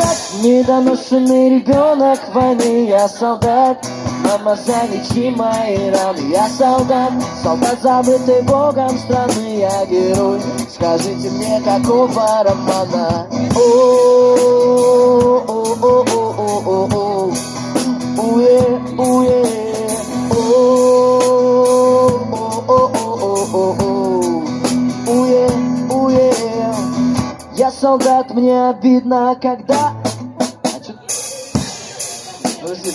солдат, недоношенный ребенок войны. Я солдат, мама, залечи мои раны. Я солдат, солдат, забытый Богом страны. Я герой, скажите мне, какого романа? О-о-о-о-о-о-о-о. Уе, уе, о-о-о-о-о-о. Уе, уе. Я солдат, мне обидно, когда... Подожди.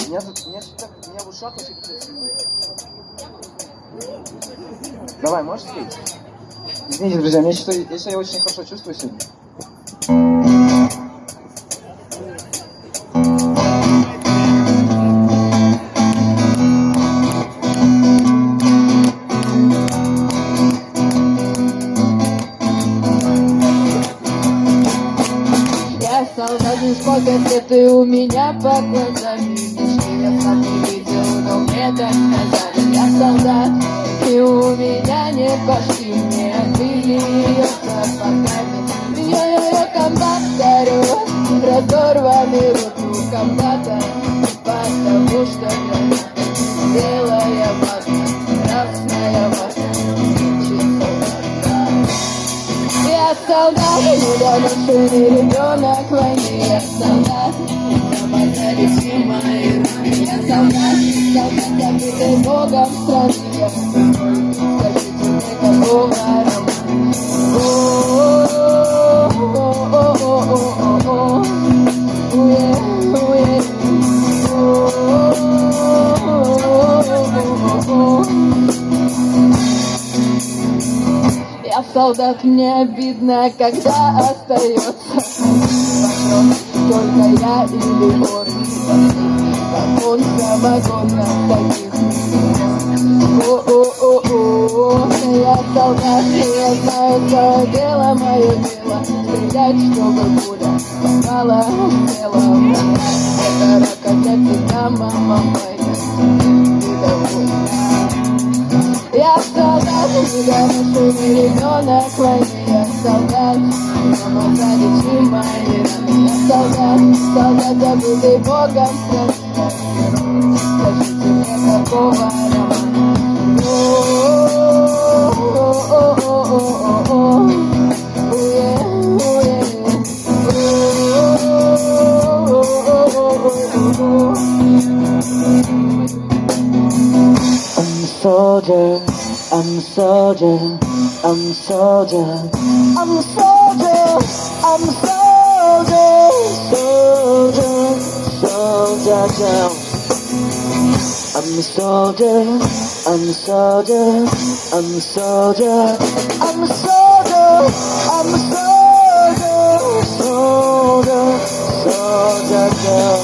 Меня в ушах очень красиво. Давай, можешь спеть? Извините, друзья, я себя очень хорошо чувствую сегодня. Я солдат, сколько ты у меня под глазами. Я сам не видел, но мне так сказали. Я солдат, и у меня не пошли. Мне отбили ее сапогами. Ее комбат горю, разорванный руку комбата. Потому что я белая маска, красная маска. Я солдат, недоношенный ребенок войны. Я солдат, мама, залечи мои раны. Я солдат, солдат, забытый Богом страны. Я герой, скажите мне, какого романа? О-о-о-о-о-о-о. Уе, уе. О-о-о-о-о-о. Я солдат, мне обидно, когда остается только я или он. Вагон за вагоном таких. О-о-о-о. Я солдат, и я знаю свое дело, мое дело. Стрелять, чтобы пуля попала в тело. Это ракета, мама моя, недовольна. Я солдат, недоношенный ребенок войны. Я солдат, мама, залечи мои раны. Я солдат, солдат, забытый Богом страны. Скажите мне, какого романа? О-о-о-о-о-о-о. Уе, уе. О-о-о-о-о-о-о. I'm a soldier, I'm a soldier, I'm a soldier, I'm a soldier, I'm a soldier, soldier down. I'm a soldier, I'm a soldier, I'm a soldier, I'm a soldier, I'm a soldier, soldier down.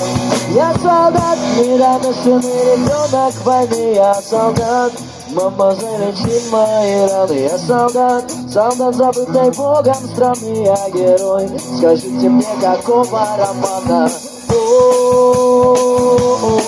Я солдат, недоношенный ребенок войны. Я солдат, мама, залечи мои раны. Я солдат, солдат, забытый Богом страны. Я герой, скажите мне, какого романа? О-о-о-о.